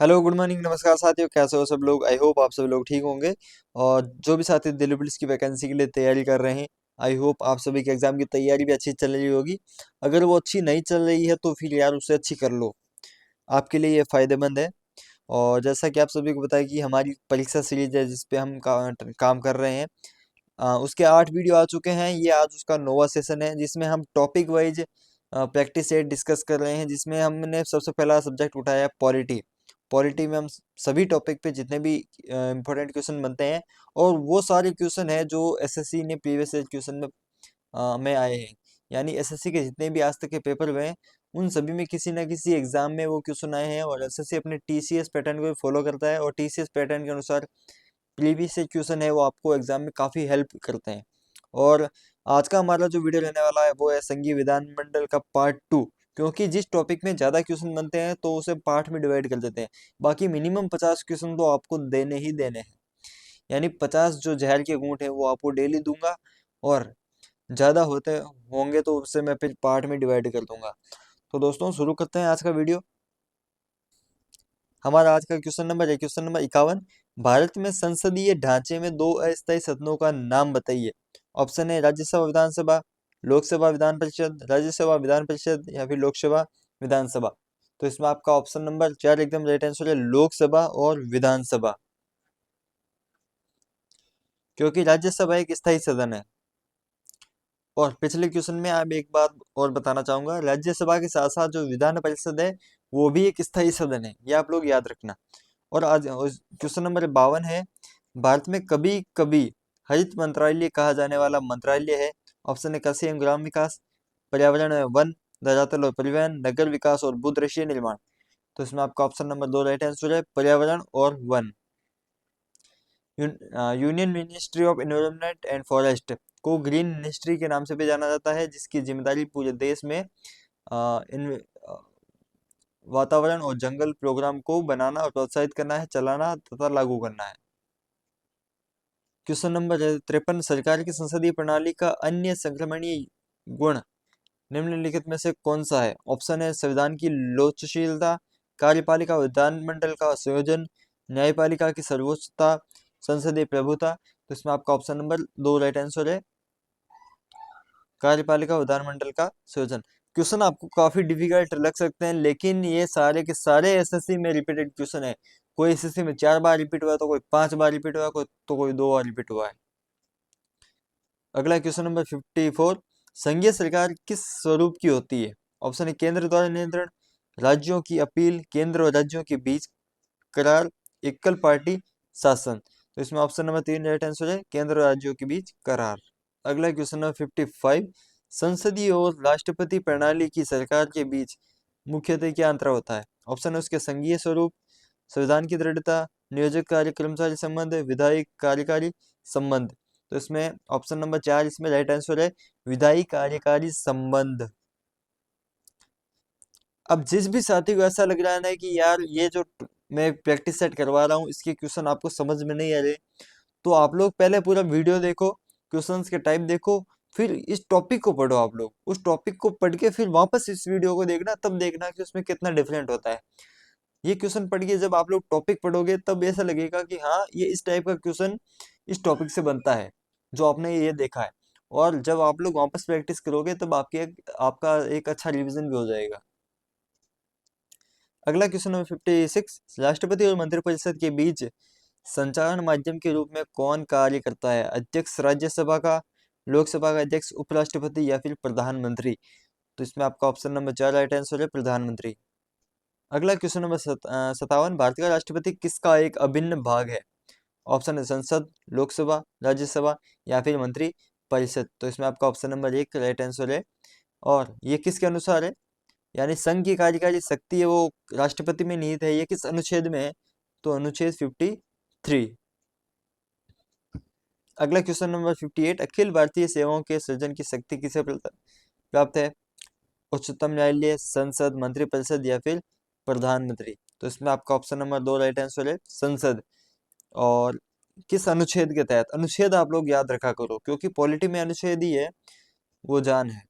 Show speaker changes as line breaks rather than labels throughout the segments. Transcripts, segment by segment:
Hello, good morning, नमस्कार साथियों। कैसे हो सब लोग? आई होप आप सब लोग ठीक होंगे। और जो भी साथी दिल्ली पुलिस की वैकेंसी के लिए तैयारी कर रहे हैं, आई होप आप सभी के एग्जाम की तैयारी भी अच्छी चल रही होगी। अगर वो अच्छी नहीं चल रही है तो फिर यार उसे अच्छी कर लो, आपके लिए ये फायदेमंद है। और जैसा कि आप सभी को पता है कि हमारी परीक्षा सीरीज है जिस पे हम काम कर रहे हैं, उसके 8 वीडियो आ चुके हैं। ये आज उसका 9वां सेशन है जिसमें हम topic wise practice set discuss कर रहे हैं, जिसमें हमने सबसे पहला सब्जेक्ट उठाया है पॉलिटी। पॉलिटी में हम सभी टॉपिक पे जितने भी इंपॉर्टेंट क्वेश्चन बनते हैं, और वो सारे क्वेश्चन है जो एसएससी ने प्रीवियस ईयर क्वेश्चन में आए हैं। यानी एसएससी के जितने भी आज तक के पेपर हुए हैं, उन सभी में किसी ना किसी एग्जाम में वो क्वेश्चन आए हैं। और एसएससी अपने टीसीएस पैटर्न को फॉलो करता है, और टीसीएस पैटर्न के अनुसार प्रीवियस से क्वेश्चन है वो आपको एग्जाम में काफ़ी हेल्प करते हैं। और आज का हमारा जो वीडियो रहने वाला है वो है संघीय विधानमंडल का पार्ट 2। क्योंकि जिस टॉपिक में ज़्यादा क्वेश्चन बनते हैं तो उसे पार्ट में डिवाइड कर देते हैं। बाकी मिनिमम 50 क्वेश्चन तो आपको देने ही देने हैं। यानी 50 जो जहर के घूंट है वो आपको डेली दूंगा, और ज़्यादा होते होंगे तो उससे मैं फिर पार्ट में डिवाइड कर दूंगा। तो दोस्तों शुरू करते हैं आज का वीडियो। हमारा आज का क्वेश्चन नंबर है क्वेश्चन नंबर 51। भारत में संसदीय ढांचे में दो अस्थायी सदनों का नाम बताइए। ऑप्शन है राज्यसभा विधानसभा, लोकसभा विधान परिषद, राज्यसभा विधान परिषद या फिर लोकसभा विधानसभा। तो इसमें आपका ऑप्शन नंबर 4 एकदम राइट आंसर है, लोकसभा और विधानसभा। क्योंकि राज्यसभा एक स्थायी सदन है। और पिछले क्वेश्चन में आप एक बात और बताना चाहूंगा, राज्यसभा के साथ साथ जो विधान परिषद है वो भी एक स्थायी सदन है, ये आप लोग याद रखना। और आज क्वेश्चन नंबर 52 है, भारत में कभी कभी हरित मंत्रालय कहा जाने वाला मंत्रालय है। ऑप्शन है कृषि एवं ग्राम विकास, पर्यावरण एवं वन, धरातल और परिवहन, नगर विकास और भूदृश्य निर्माण। तो इसमें आपका ऑप्शन नंबर 2 राइट आंसर है, पर्यावरण और one. Union ministry of environment and forest को ग्रीन मिनिस्ट्री के नाम से भी जाना जाता है, जिसकी जिम्मेदारी पूरे देश में इन वातावरण और जंगल प्रोग्राम को बनाना और प्रोत्साहित करना है, चलाना तथा लागू करना है। क्वेश्चन नंबर 53, सरकार की संसदीय प्रणाली का अन्य संक्रमणीय गुण निम्नलिखित में से कौन सा है। ऑप्शन है संविधान की लोकशीलता, कार्यपालिका विधानमंडल का संयोजन, न्यायपालिका की सर्वोच्चता, संसदीय प्रभुता। तो इसमें आपका ऑप्शन नंबर 2 राइट आंसर है, कार्यपालिका विधानमंडल का संयोजन। क्वेश्चन आपको काफी डिफिकल्ट लग सकते हैं, लेकिन ये सारे के सारे एसएससी में रिपीटेड क्वेश्चन है। कोई एसएससी में 4 बार रिपीट हुआ, तो कोई 5 बार रिपीट हुआ, कोई 2 बार रिपीट हुआ है। अगला क्वेश्चन नंबर 54, संघीय सरकार किस स्वरूप की होती है। ऑप्शन है केंद्र द्वारा नियंत्रण, राज्यों की अपील, केंद्र और राज्यों के बीच करार, एकल पार्टी शासन। तो इसमें ऑप्शन नंबर 3 राइट आंसर है, केंद्र और राज्यों के बीच करार। अगला क्वेश्चन नंबर 55, संसदीय और राष्ट्रपति प्रणाली की सरकार के बीच मुख्यतः क्या अंतर होता है। ऑप्शन है उसके संघीय स्वरूप, संविधान की दृढ़ता, नियोजक कार्य कर्मचारी संबंध, विधायी कार्यकारी संबंध। तो इसमें ऑप्शन नंबर 4 इसमें राइट आंसर है, विधायी कार्यकारी संबंध। अब जिस भी साथी को ऐसा लग रहा है ना कि यार ये जो मैं प्रैक्टिस सेट करवा रहा हूँ इसके क्वेश्चन आपको समझ में नहीं आ रहे, तो आप लोग पहले पूरा वीडियो देखो, क्वेश्चंस के टाइप देखो, फिर इस टॉपिक को पढ़ो। आप लोग उस टॉपिक को पढ़ के फिर वापस इस वीडियो को देखना, तब देखना कि उसमें कितना डिफरेंट होता है। ये क्वेश्चन पढ़ के जब आप लोग टॉपिक पढ़ोगे तब ऐसा लगेगा कि हाँ ये इस टाइप का क्वेश्चन इस टॉपिक से बनता है जो आपने ये देखा है। और जब आप लोग वापस प्रैक्टिस करोगे तब आपका एक अच्छा रिवीजन भी हो जाएगा। अगला क्वेश्चन नंबर 56, राष्ट्रपति और मंत्रिपरिषद के बीच संचालन माध्यम के रूप में कौन कार्य करता है। अध्यक्ष राज्यसभा का, लोकसभा का अध्यक्ष, उपराष्ट्रपति या फिर प्रधानमंत्री। तो इसमें आपका ऑप्शन नंबर 4 राइट आंसर है, प्रधानमंत्री। अगला क्वेश्चन नंबर 57, भारत का राष्ट्रपति किसका एक अभिन्न भाग है। ऑप्शन है संसद, लोकसभा, राज्यसभा या फिर मंत्री परिषद। तो इसमें आपका ऑप्शन नंबर 1 राइट आंसर है। और ये किसके अनुसार है, यानी संघ की कार्यकारी शक्ति है वो राष्ट्रपति में निहित है, ये किस अनुच्छेद में है। तो अनुच्छेद 53। अगला क्वेश्चन नंबर 58, अखिल भारतीय सेवाओं के सृजन की शक्ति किसे प्राप्त है। उच्चतम न्यायालय, संसद, मंत्रिपरिषद या फिर प्रधानमंत्री। तो इसमें आपका ऑप्शन नंबर 2 राइट आंसर है, संसद। और किस अनुच्छेद के तहत, अनुच्छेद आप लोग याद रखा करो क्योंकि पॉलिटी में अनुच्छेद ही है वो जान है।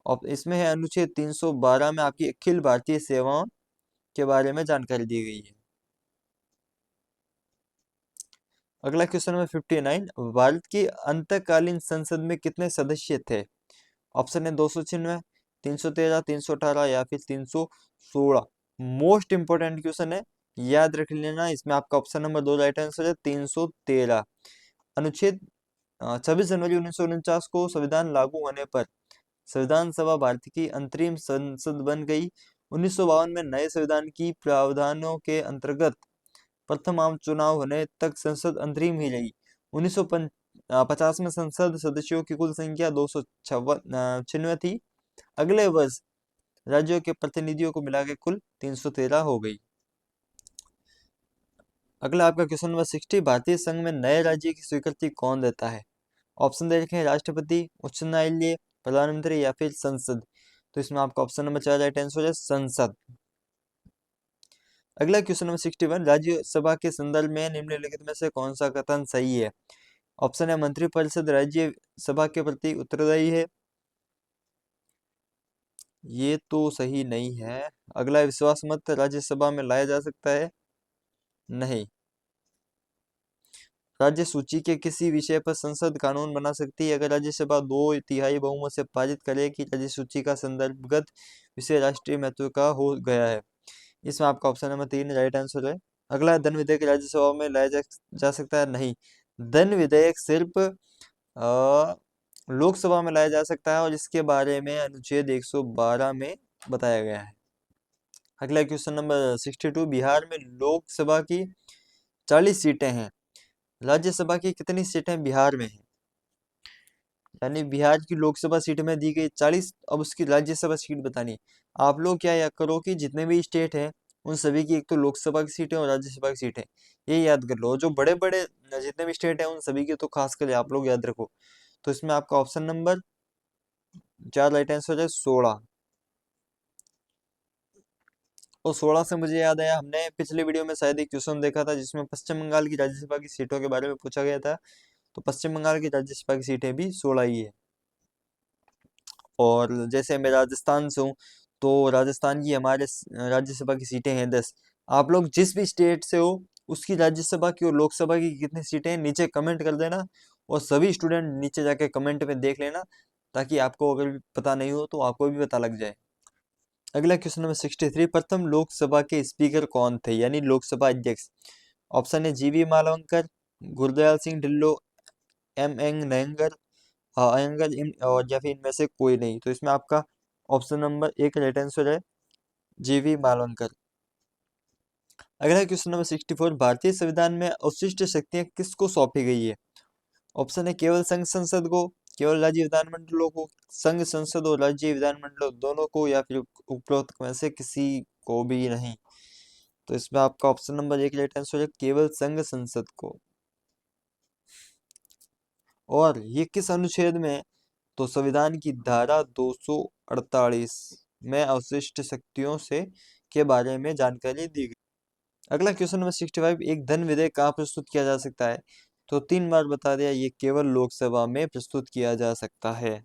और इसमें है अनुच्छेद 312 में आपकी अखिल भारतीय सेवाओं के बारे में जानकारी दी गई है। अगला क्वेश्चन नंबर 59, भारत की अंतकालीन संसद में कितने सदस्य थे? ऑप्शन है 296, 313, 318 या फिर 316। मोस्ट इंपोर्टेंट क्वेश्चन है, याद रख लेना। इसमें आपका ऑप्शन नंबर 2 राइट आंसर है, 313। अनुच्छेद 26 जनवरी 1949 को संविधान लागू होने पर संविधान सभा भारत की अंतरिम संसद बन गई। 1952 में नए संविधान की प्रावधानों के अंतर्गत प्रथम आम चुनाव होने तक संसद अंतरिम ही रही। 1950 में संसद सदस्यों की कुल संख्या 296 थी। अगले वर्ष राज्यों के प्रतिनिधियों को मिला के कुल 313 हो गई। अगला आपका क्वेश्चन नंबर 60, भारतीय संघ में नए राज्य की स्वीकृति कौन देता है? ऑप्शन दे रखे हैं, राष्ट्रपति, उच्च न्यायालय, प्रधानमंत्री या फिर संसद। तो इसमें आपका ऑप्शन नंबर 4 राइट आंसर है, संसद। अगला क्वेश्चन नंबर 61, राज्यसभा के संदर्भ में निम्नलिखित में से कौन सा कथन सही है? ऑप्शन है, मंत्रिपरिषद राज्य सभा के प्रति उत्तरदायी है, ये तो सही नहीं है। अगला, विश्वास मत राज्यसभा में लाया जा सकता है, नहीं। राज्य सूची के किसी विषय पर संसद कानून बना सकती है अगर राज्यसभा 2/3 बहुमत से पारित करे कि राज्य सूची का संदर्भगत विषय राष्ट्रीय महत्व का हो गया है। इसमें आपका ऑप्शन नंबर 3 राइट आंसर है। अगला, धन विधेयक राज्यसभा में लाया जा सकता है, नहीं। धन विधेयक सिर्फ लोकसभा में लाया जा सकता है और इसके बारे में अनुच्छेद 112 में बताया गया है। अगला क्वेश्चन नंबर 62, बिहार में लोकसभा की 40 सीटें हैं, राज्यसभा की कितनी सीटें बिहार में हैं? यानी बिहार की लोकसभा सीट में दी गई 40, अब उसकी राज्यसभा सीट बतानी है। आप लोग क्या याद करो कि जितने भी स्टेट हैं उन सभी की एक तो लोकसभा की सीट है और राज्यसभा की सीट है, ये याद कर लो। जो बड़े बड़े जितने भी स्टेट हैं उन सभी की तो खासकर आप लोग याद रखो। तो इसमें आपका ऑप्शन नंबर 4 राइट आंसर है, 16। और 16 से मुझे याद आया, हमने पिछले वीडियो में शायद एक क्वेश्चन देखा था जिसमें पश्चिम बंगाल की राज्यसभा की सीटों के बारे में पूछा गया था। तो पश्चिम बंगाल की राज्यसभा की सीटें भी 16 ही है। और जैसे मैं राजस्थान से हूँ, तो राजस्थान की हमारे राज्यसभा की सीटें हैं 10। आप लोग जिस भी स्टेट से हो उसकी राज्यसभा की और लोकसभा की कितनी सीटें हैं नीचे कमेंट कर देना, और सभी स्टूडेंट नीचे जाके कमेंट में देख लेना, ताकि आपको अगर पता नहीं हो तो आपको भी पता लग जाए। अगला क्वेश्चन नंबर 63, प्रथम लोकसभा के स्पीकर कौन थे, यानी लोकसभा अध्यक्ष? ऑप्शन है, जीवी मालवंकर, गुरदयाल सिंह ढिल्लो, एम एन नयंगर, अयंगर, और या फिर इनमें से कोई नहीं। तो इसमें आपका ऑप्शन नंबर 1 राइट आंसर है, जीवी मालवंकर। अगला क्वेश्चन नंबर 64, भारतीय संविधान में अवशिष्ट शक्तियां किसको सौंपी गई है? ऑप्शन है, केवल संघ संसद को, केवल राज्य विधानमंडलों को, संघ संसद और राज्य विधानमंडलों दोनों को, या फिर उपरोक्त में से किसी को भी नहीं। तो इसमें आपका ऑप्शन नंबर 1 राइट आंसर है, केवल संघ संसद को। और ये किस अनुच्छेद में? तो संविधान की धारा 248 में अवशिष्ट शक्तियों से के बारे में जानकारी दी गई। अगला क्वेश्चन नंबर 65, एक धन विधेयक कहाँ प्रस्तुत किया जा सकता है? तो 3 बार बता दिया, ये केवल लोकसभा में प्रस्तुत किया जा सकता है।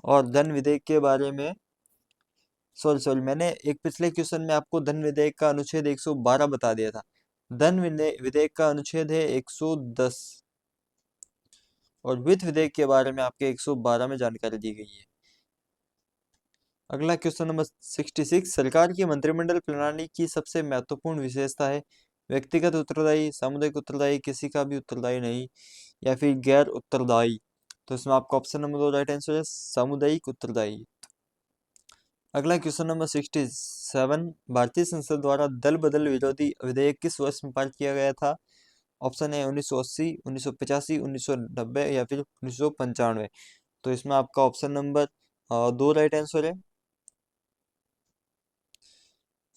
और धन विधेयक के बारे में, सॉरी मैंने एक पिछले क्वेश्चन में आपको धन विधेयक का अनुच्छेद 112 बता दिया था। धन विधेयक का अनुच्छेद है 110, और वित्त विधेयक के बारे में आपके 112 में जानकारी दी गई है। अगला क्वेश्चन नंबर 66, सरकार की मंत्रिमंडल प्रणाली की सबसे महत्वपूर्ण विशेषता है? व्यक्तिगत उत्तरदायी, सामुदायिक उत्तरदायी, किसी का भी उत्तरदायी नहीं, या फिर गैर उत्तरदायी। तो इसमें आपका ऑप्शन नंबर 2 राइट आंसर है, सामुदायिक उत्तरदायी। अगला क्वेश्चन नंबर 67, भारतीय संसद द्वारा दल बदल विरोधी विधेयक किस वर्ष में पारित किया गया था? ऑप्शन है 1980, 1985, 1990 या फिर 1995। तो इसमें आपका ऑप्शन नंबर 2 राइट आंसर है,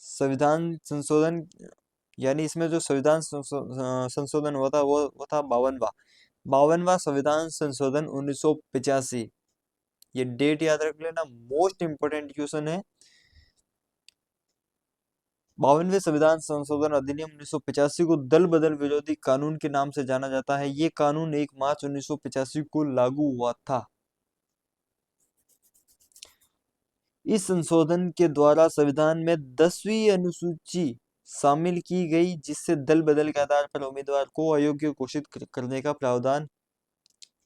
संविधान संशोधन। यानी इसमें जो संविधान संशोधन हुआ था वो था 52वां संविधान संशोधन 1985। ये डेट याद रख लेना, मोस्ट इंपोर्टेंट क्वेश्चन है। 52वें संविधान संशोधन अधिनियम 1985 को दल बदल विरोधी कानून के नाम से जाना जाता है। ये कानून 1 मार्च 1985 को लागू हुआ था। इस संशोधन के द्वारा संविधान में 10वीं अनुसूची शामिल की गई जिससे दल बदल के आधार पर उम्मीदवार को अयोग्य घोषित करने का प्रावधान।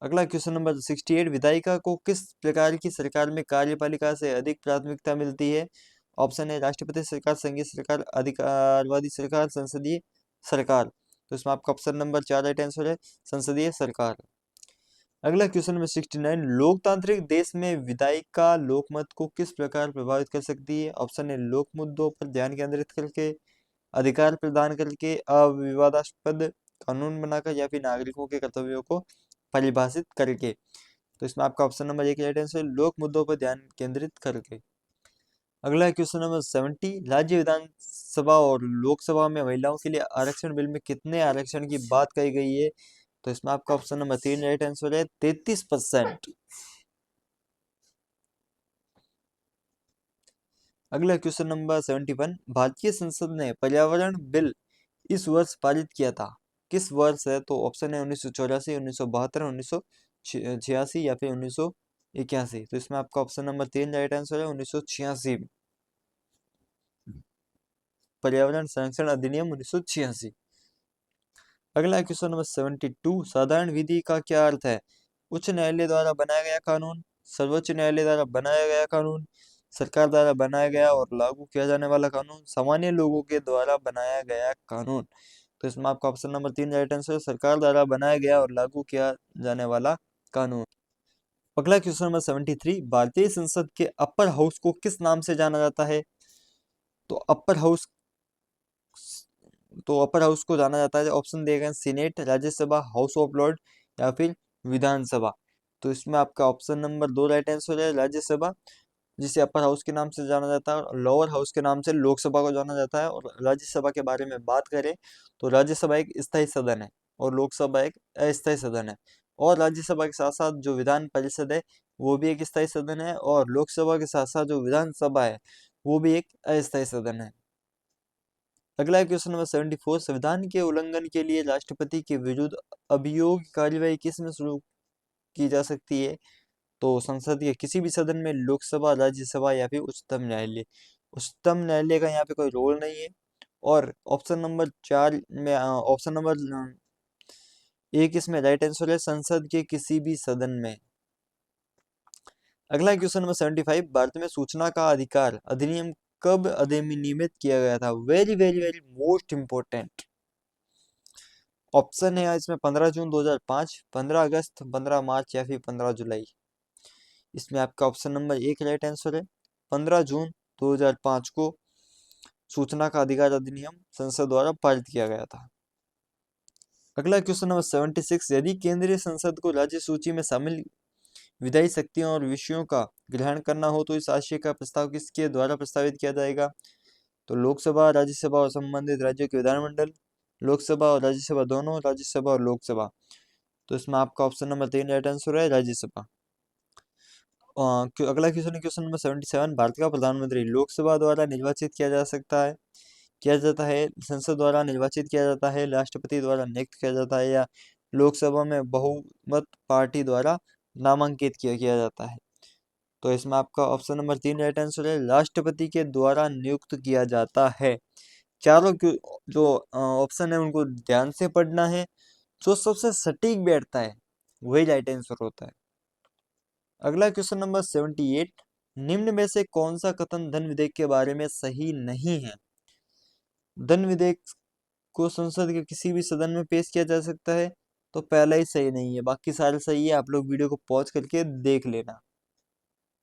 अगला क्वेश्चन नंबर 68, विधायिका को किस प्रकार की सरकार में कार्यपालिका से अधिक प्राथमिकता मिलती है? ऑप्शन है राष्ट्रपति सरकार, संघीय सरकार, अधिकारवादी सरकार, संसदीय सरकार। तो इसमें आपका ऑप्शन नंबर 4 राइट आंसर है, संसदीय सरकार। अगला क्वेश्चन नंबर 69, लोकतांत्रिक देश में विधायिका लोकमत को किस प्रकार प्रभावित कर सकती है? ऑप्शन है लोक मुद्दों पर ध्यान केंद्रित करके, अधिकार प्रदान करके, अविवादास्पद कानून बनाकर, या फिर नागरिकों के कर्तव्यों को परिभाषित करके। तो इसमें आपका ऑप्शन नंबर 1 राइट आंसर, लोक मुद्दों पर ध्यान केंद्रित करके। अगला क्वेश्चन नंबर 70, राज्य विधानसभा और लोकसभा में महिलाओं के लिए आरक्षण बिल में कितने आरक्षण की बात कही गई है? तो इसमें आपका ऑप्शन नंबर 3 राइट आंसर है, 33%। अगला क्वेश्चन नंबर 71, भारतीय संसद ने पर्यावरण बिल इस वर्ष पारित किया था, किस वर्ष है? तो ऑप्शन है 1984, 1972, 1986 या फिर 1981। तो इसमें आपका ऑप्शन नंबर 3 राइट आंसर है, 1986। पर्यावरण संरक्षण अधिनियम 1986। अगला क्वेश्चन नंबर 72, साधारण विधि का क्या अर्थ है? उच्च न्यायालय द्वारा बनाया गया कानून, सर्वोच्च न्यायालय द्वारा बनाया गया कानून, सरकार द्वारा बनाया गया और लागू किया जाने वाला कानून, सामान्य लोगों के द्वारा बनाया गया कानून। तो इसमें आपका ऑप्शन नंबर 3 राइट आंसर, सरकार द्वारा बनाया गया और लागू किया जाने वाला कानून। अगला क्वेश्चन नंबर 73, भारतीय संसद के अपर हाउस को किस नाम से जाना जाता है? तो अपर हाउस को जाना जाता है, ऑप्शन दिए गए senate, Rajya Sabha, house of Lord या फिर विधानसभा। तो इसमें आपका ऑप्शन नंबर 2 राइट आंसर है, राज्यसभा, जिसे अपर हाउस के नाम से जाना जाता है, और लोअर हाउस के नाम से लोकसभा को जाना जाता है। और राज्यसभा के बारे में बात करें तो राज्यसभा एक स्थायी सदन है और लोकसभा एक अस्थायी सदन है। और राज्यसभा के साथ साथ जो विधान परिषद है वो भी एक स्थायी सदन है, और लोकसभा के साथ साथ जो विधानसभा है वो भी एक अस्थायी सदन है। अगला क्वेश्चन नंबर 74, संविधान के उल्लंघन के लिए राष्ट्रपति के विरुद्ध अभियोग कार्यवाही किस में शुरू की जा सकती है? तो संसद के किसी भी सदन में, लोकसभा, राज्यसभा या फिर उच्चतम न्यायालय। उच्चतम न्यायालय का यहाँ पे कोई रोल नहीं है। और ऑप्शन नंबर 4 में ऑप्शन नंबर 1 इसमें राइट आंसर है, संसद के किसी भी सदन में। अगला क्वेश्चन नंबर 75, भारत में सूचना का अधिकार अधिनियम कब अधिनियमित किया गया था? Very very very most important option है इसमें 15 जून 2005, 15 अगस्त, 15 मार्च या फिर 15 जुलाई। इसमें आपका ऑप्शन नंबर 1 राइट आंसर है, 15 जून 2005 को सूचना का अधिकार अधिनियम संसद द्वारा पारित किया गया था। अगला क्वेश्चन नंबर 76, यदि केंद्रीय संसद को राज्य सूची में शामिल विधायी शक्तियों और विषयों का ग्रहण करना हो तो इस आशय का प्रस्ताव किसके द्वारा प्रस्तावित किया जाएगा? तो लोकसभा, राज्यसभा और संबंधित राज्यों के विधानमंडल, लोकसभा और राज्यसभा दोनों, राज्यसभा और लोकसभा। तो इसमें आपका ऑप्शन नंबर 3 राइट आंसर है, राज्यसभा। अगला क्वेश्चन नंबर 77, भारत का प्रधानमंत्री लोकसभा द्वारा निर्वाचित किया जाता है, संसद द्वारा निर्वाचित किया जाता है, राष्ट्रपति द्वारा नियुक्त किया जाता है, या लोकसभा में बहुमत पार्टी द्वारा नामांकित किया जाता है? तो इसमें आपका ऑप्शन नंबर 3 राइट आंसर है, राष्ट्रपति के द्वारा नियुक्त किया जाता है। चारों जो ऑप्शन है उनको ध्यान से पढ़ना है, जो सबसे सटीक बैठता है वही राइट आंसर होता है। अगला क्वेश्चन नंबर 78, निम्न में से कौन सा कथन धन विधेयक के बारे में सही नहीं है? धन विधेयक को संसद के किसी भी सदन में पेश किया जा सकता है, तो पहला ही सही नहीं है, बाकी सारे सही है। आप लोग वीडियो को पॉज करके देख लेना।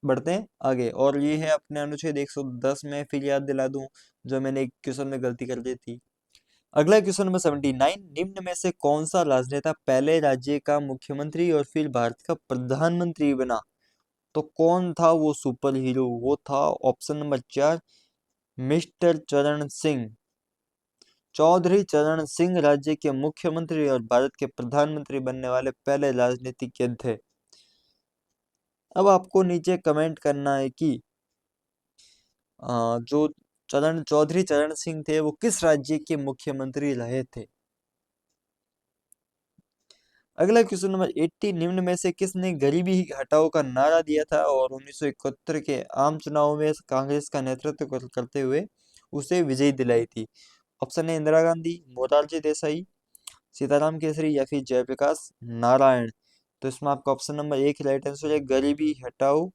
बढ़ते हैं आगे, और ये है अपने अनुच्छेद 110 में फिर याद दिला दूं जो मैंने एक क्वेश्चन में गलती कर दी थी। अगला क्वेश्चन नंबर 79, निम्न में से कौन सा राजनेता पहले राज्य का मुख्यमंत्री और फिर भारत का प्रधानमंत्री बना? तो कौन था वो सुपर हीरो? वो था ऑप्शन नंबर 4, मिस्टर चरण सिंह। चौधरी चरण सिंह राज्य के मुख्यमंत्री और भारत के प्रधानमंत्री बनने वाले पहले राजनीतिज्ञ थे। अब आपको नीचे कमेंट करना है कि जो चौधरी चरण सिंह थे वो किस राज्य के मुख्यमंत्री रहे थे। अगला क्वेश्चन नंबर 80, निम्न में से किसने गरीबी हटाओ का नारा दिया था और 1971 के आम चुनाव में कांग्रेस का नेतृत्व करते हुए उसे विजयी दिलाई थी? ऑप्शन है इंदिरा गांधी, मोरारजी देसाई, सीताराम केसरी या फिर जयप्रकाश नारायण। तो इसमें आपका ऑप्शन नंबर एक राइट आंसर है, गरीबी हटाओ।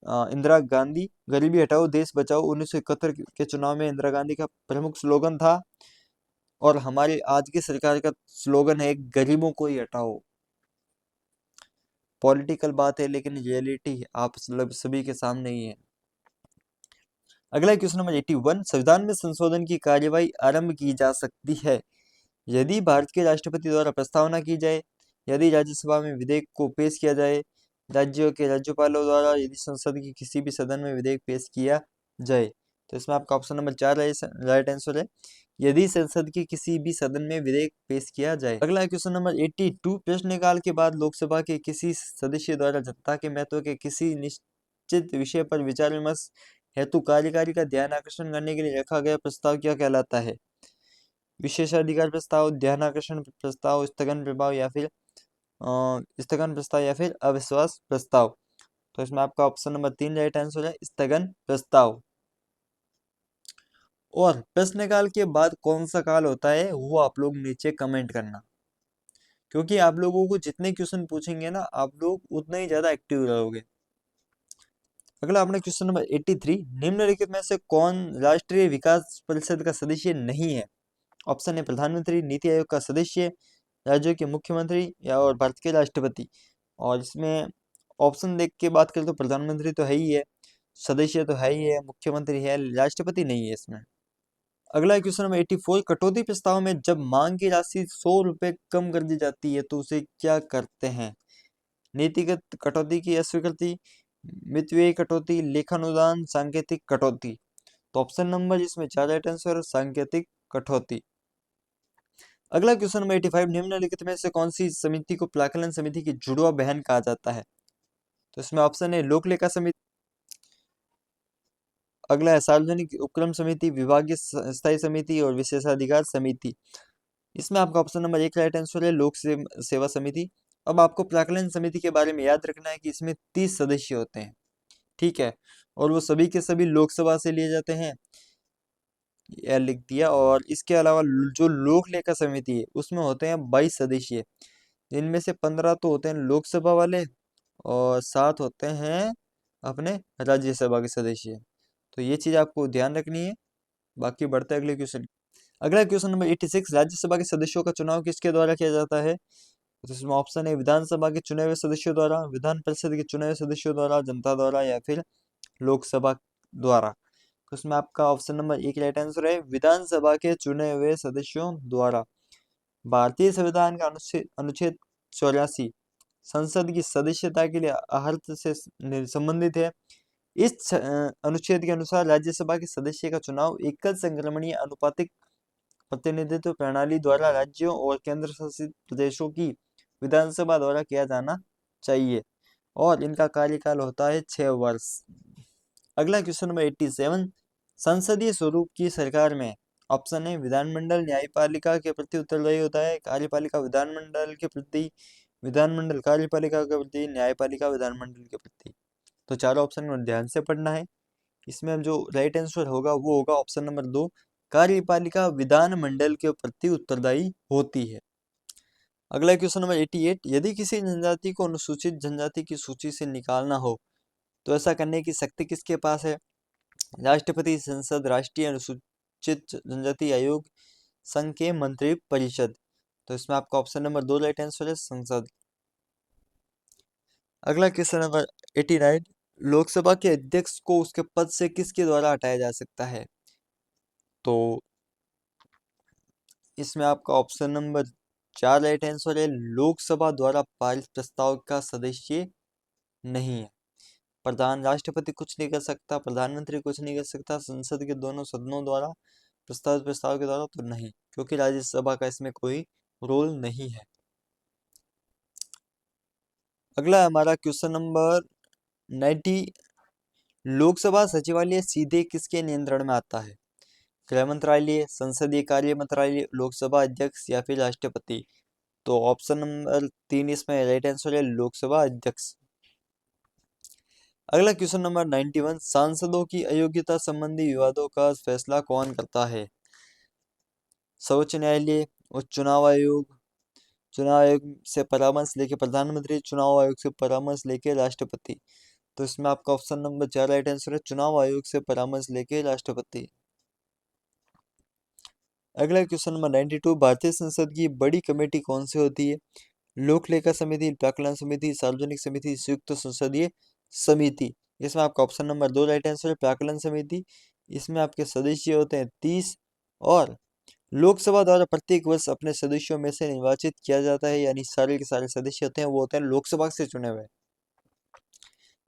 इंदिरा गांधी, गरीबी हटाओ देश बचाओ 1971 के चुनाव में इंदिरा गांधी का प्रमुख स्लोगन था, और हमारी आज की सरकार का स्लोगन है गरीबों को ही हटाओ। पॉलिटिकल बात है लेकिन रियलिटी आप सभी के सामने ही है। अगला क्वेश्चन नंबर 81, संविधान में संशोधन की कार्यवाही आरंभ की जा सकती है यदि भारत के राष्ट्रपति द्वारा प्रस्तावना की जाए, यदि राज्यसभा में विधेयक को पेश किया जाए, राज्यों के राज्यपालों द्वारा, यदि संसद के किसी भी सदन में विधेयक पेश किया जाए। तो इसमें आपका ऑप्शन नंबर 4 राइट आंसर है, यदि संसद के किसी भी सदन में विधेयक पेश किया जाए। अगला क्वेश्चन नंबर 82, प्रश्नकाल के बाद लोकसभा के किसी सदस्य द्वारा जनता के महत्व के किसी निश्चित विषय पर विचार विमर्श हेतु कार्यकारी का ध्यान आकर्षण करने के लिए रखा गया प्रस्ताव क्या कहलाता है? विशेषाधिकार प्रस्ताव, ध्यान आकर्षण प्रस्ताव, स्थगन प्रभाव या फिर स्थगन प्रस्ताव या फिर अविश्वास प्रस्ताव। तो इसमें आपका ऑप्शन नंबर 3 राइट आंसर है, स्थगन प्रस्ताव। और प्रश्नकाल के बाद कौन सा काल होता है वो आप लोग नीचे कमेंट करना, क्योंकि आप लोगों को जितने क्वेश्चन पूछेंगे ना आप लोग उतना ही ज्यादा एक्टिव रहोगे। अगला अपना क्वेश्चन नंबर 83, निम्नलिखित में से कौन राष्ट्रीय विकास परिषद का सदस्य नहीं है? ऑप्शन है प्रधानमंत्री, नीति आयोग का सदस्य, राज्यों के मुख्यमंत्री या और भारत के राष्ट्रपति। और इसमें ऑप्शन देख के बात करें तो प्रधानमंत्री तो है ही है, सदस्य तो है ही है, मुख्यमंत्री है, राष्ट्रपति नहीं है इसमें। अगला क्वेश्चन नंबर 84, कटौती प्रस्ताव में जब मांग की राशि 100 रुपए कम कर दी जाती है तो उसे क्या करते हैं? नीतिगत कटौती की अस्वीकृति, मितव्ययी कटौती, लेखानुदान, सांकेतिक कटौती। तो ऑप्शन नंबर इसमें 4 राइट आंसर, सांकेतिक कटौती। अगला क्वेश्चन नंबर 85, निम्नलिखित में से कौन सी समिति को प्राक्कलन समिति की जुड़वा बहन कहा जाता है? तो इसमें ऑप्शन है लोक लेखा समिति, अगला है सार्वजनिक उपक्रम समिति, विभागीय स्थायी समिति और विशेषाधिकार समिति। इसमें आपका ऑप्शन नंबर 1 राइट आंसर है, लोक सेवा समिति। अब आपको प्राक्कलन समिति के बारे में याद रखना है कि इसमें 30 सदस्य होते हैं, ठीक है, और वो सभी के सभी लोकसभा से लिए जाते हैं, यह लिख दिया। और इसके अलावा जो लोक लेखा समिति है उसमें होते हैं 22 सदस्य, जिनमें से 15 तो होते हैं लोकसभा वाले और 7 होते हैं अपने राज्यसभा के सदस्य। तो ये चीज आपको ध्यान रखनी है। बाकी बढ़ते हैं अगले क्वेश्चन। अगला क्वेश्चन नंबर 86, राज्यसभा के सदस्यों का चुनाव किसके द्वारा किया जाता है? तो इसमें ऑप्शन है विधानसभा के चुने हुए सदस्यों द्वारा, विधान परिषद के चुने हुए सदस्यों द्वारा, जनता द्वारा या फिर लोकसभा द्वारा। तो इसमें आपका ऑप्शन नंबर 1 राइट आंसर है, विधानसभा के चुने हुए सदस्यों द्वारा। भारतीय संविधान का अनुच्छेद 84 संसद की सदस्यता के लिए अर्हता से संबंधित है। इस अनुच्छेद के अनुसार राज्यसभा के सदस्य का चुनाव एकल संक्रमणीय अनुपातिक प्रतिनिधित्व प्रणाली द्वारा राज्यों और केंद्र शासित प्रदेशों की विधानसभा द्वारा किया जाना चाहिए, और इनका कार्यकाल होता है 6 वर्ष। अगला क्वेश्चन नंबर 87, संसदीय स्वरूप की सरकार में ऑप्शन है विधानमंडल न्यायपालिका के प्रति उत्तरदायी होता है, कार्यपालिका विधानमंडल के प्रति, विधानमंडल कार्यपालिका के प्रति, न्यायपालिका विधानमंडल के प्रति। तो चारों ऑप्शन में ध्यान से पढ़ना है। इसमें जो राइट आंसर होगा वो होगा ऑप्शन नंबर 2, कार्यपालिका विधानमंडल के प्रति उत्तरदायी होती है। अगला क्वेश्चन नंबर 88, यदि किसी जनजाति को अनुसूचित जनजाति की सूची से निकालना हो तो ऐसा करने की शक्ति किसके पास है? राष्ट्रपति, संसद, राष्ट्रीय अनुसूचित जनजाति आयोग, संघ के मंत्री परिषद। तो इसमें आपका ऑप्शन नंबर 2 राइट आंसर है, संसद। अगला क्वेश्चन नंबर 89, लोकसभा के अध्यक्ष को उसके पद से किसके द्वारा हटाया जा सकता है? तो इसमें आपका ऑप्शन नंबर 4 राइट आंसर है, लोकसभा द्वारा पारित प्रस्ताव का सदस्य नहीं है। प्रधान राष्ट्रपति कुछ नहीं कर सकता, प्रधानमंत्री कुछ नहीं कर सकता, संसद के दोनों सदनों द्वारा प्रस्ताव के द्वारा तो नहीं, क्योंकि राज्यसभा का इसमें कोई रोल नहीं है। अगला हमारा क्वेश्चन नंबर 90, लोकसभा सचिवालय सीधे किसके नियंत्रण में आता है? गृह मंत्रालय, संसदीय कार्य मंत्रालय, लोकसभा अध्यक्ष या फिर राष्ट्रपति। तो ऑप्शन नंबर 3 इसमें राइट आंसर है, लोकसभा अध्यक्ष। अगला क्वेश्चन नंबर 91, सांसदों की अयोग्यता संबंधी विवादों का फैसला कौन करता है? सर्वोच्च न्यायालय, और चुनाव आयोग। चुनाव आयोग से परामर्श लेके प्रधानमंत्री, चुनाव आयोग से परामर्श लेके राष्ट्रपति। तो इसमें आपका ऑप्शन नंबर 4 राइट आंसर है, चुनाव आयोग से परामर्श लेके राष्ट्रपति। अगला क्वेश्चन नंबर 92, भारतीय संसद की बड़ी कमेटी कौन सी होती है? लोक लेखा समिति, प्राक्कलन समिति, सार्वजनिक समिति, संयुक्त संसदीय समिति। इसमें आपका ऑप्शन नंबर 2 राइट आंसर है, प्राक्कलन समिति। इसमें आपके सदस्य होते हैं 30, और लोकसभा द्वारा प्रत्येक वर्ष अपने सदस्यों में से निर्वाचित किया जाता है, यानी सारे के सारे सदस्य होते हैं वो होते हैं लोकसभा से चुने हुए।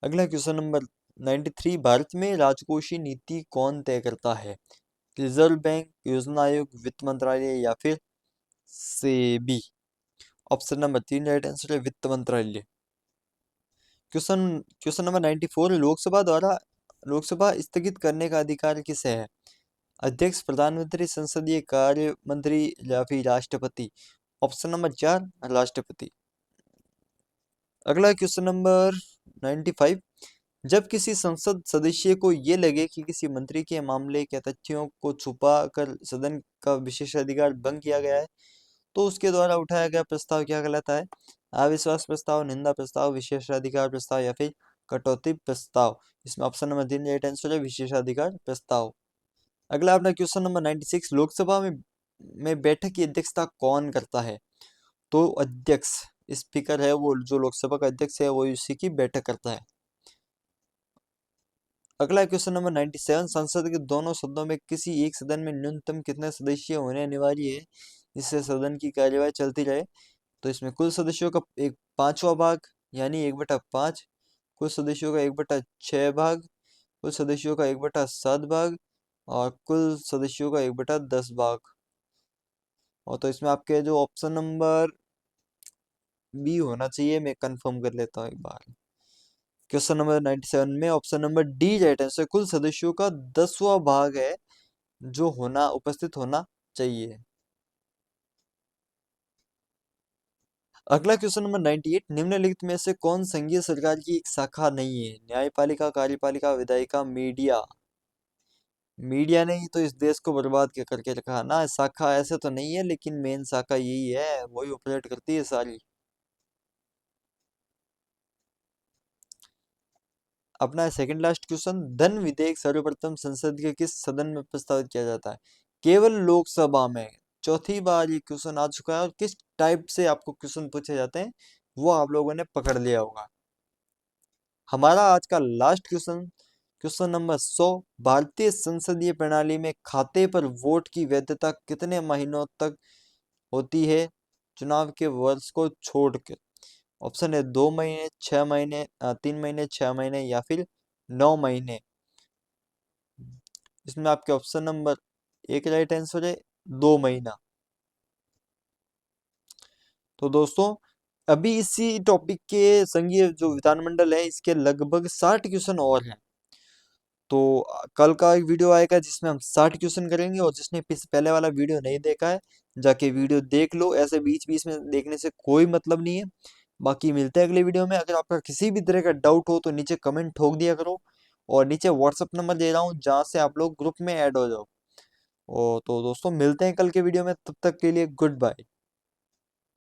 अगला क्वेश्चन नंबर 93, भारत में राजकोषीय नीति कौन तय करता है? रिजर्व बैंक, योजना आयोग, वित्त मंत्रालय, या फिर SEBI. Option number 3 right answer है, वित्त मंत्रालय। क्वेश्चन क्वेश्चन नंबर 94, लोकसभा स्थगित करने का अधिकार किसे है? अध्यक्ष, प्रधानमंत्री, संसदीय कार्य मंत्री, या फिर राष्ट्रपति। ऑप्शन नंबर 4 राष्ट्रपति। अगला क्वेश्चन नंबर 95, जब किसी संसद सदस्य को ये लगे कि किसी मंत्री के मामले के तथ्यों को छुपा कर सदन का विशेषाधिकार भंग किया गया है, तो उसके द्वारा उठाया गया प्रस्ताव क्या कहलाता है? अविश्वास प्रस्ताव, निंदा प्रस्ताव, विशेषाधिकार प्रस्ताव, या फिर कटौती प्रस्ताव। इसमें ऑप्शन नंबर 3 राइट आंसर है, विशेषाधिकार प्रस्ताव। अगला अपना क्वेश्चन नंबर 96, लोकसभा में बैठक की अध्यक्षता कौन करता है? तो अध्यक्ष, स्पीकर है वो, जो लोकसभा का अध्यक्ष है वो इसी की बैठक करता है। अगला क्वेश्चन नंबर 97, संसद के दोनों सदनों में किसी एक सदन में न्यूनतम कितने सदस्य होने अनिवार्य है जिससे सदन की कार्यवाही चलती रहे? तो इसमें कुल सदस्यों का एक पांचवा भाग, यानी 1/5, कुल सदस्यों का 1/6 भाग, कुल सदस्यों का 1/7 भाग, और कुल सदस्यों का 1/10 भाग। और तो इसमें आपके जो ऑप्शन नंबर बी होना चाहिए, मैं कंफर्म कर लेता हूँ एक बार। क्वेश्चन नंबर 97 में option number D right answer, कुल सदस्यों का 10वां भाग है जो उपस्थित होना चाहिए। अगला क्वेश्चन नंबर 98, निम्नलिखित में से कौन संघीय सरकार की एक शाखा नहीं है? न्यायपालिका, कार्यपालिका, विधायिका, मीडिया। मीडिया ने ही तो इस देश को बर्बाद करके रखा है ना। शाखा ऐसे तो नहीं है, लेकिन मेन शाखा यही है, वही ऑपरेट करती है सारी। अपना सेकंड लास्ट क्वेश्चन, धन विधेयक सर्वप्रथम संसद के किस सदन में प्रस्तावित किया जाता है? केवल लोकसभा में। चौथी बार ये क्वेश्चन आ चुका है, और किस टाइप से आपको क्वेश्चन पूछे जाते हैं वो आप लोगों ने पकड़ लिया होगा। हमारा आज का लास्ट क्वेश्चन, क्वेश्चन नंबर 100, भारतीय संसदीय प्रणाली में खाते पर वोट की वैधता कितने महीनों तक होती है चुनाव के वर्ष को छोड़ के? ऑप्शन है 2 महीने, 6 महीने, 3 महीने, 6 महीने, या फिर 9 महीने। इसमें आपके ऑप्शन नंबर 1 राइट आंसर है, 2 महीना। तो दोस्तों, अभी इसी टॉपिक के संघीय जो विधानमंडल है इसके लगभग 60 क्वेश्चन और हैं। तो कल का एक वीडियो आएगा जिसमें हम 60 क्वेश्चन करेंगे, और जिसने पहले वाला वीडियो नहीं देखा है जाके वीडियो देख लो, ऐसे बीच बीच में देखने से कोई मतलब नहीं है। बाकी मिलते हैं अगले वीडियो में। अगर आपका किसी भी तरह का डाउट हो तो नीचे कमेंट ठोक दिया करो, और नीचे व्हाट्सअप नंबर दे रहा हूँ जहाँ से आप लोग ग्रुप में ऐड हो जाओ। तो दोस्तों, मिलते हैं कल के वीडियो में, तब तक के लिए गुड बाय।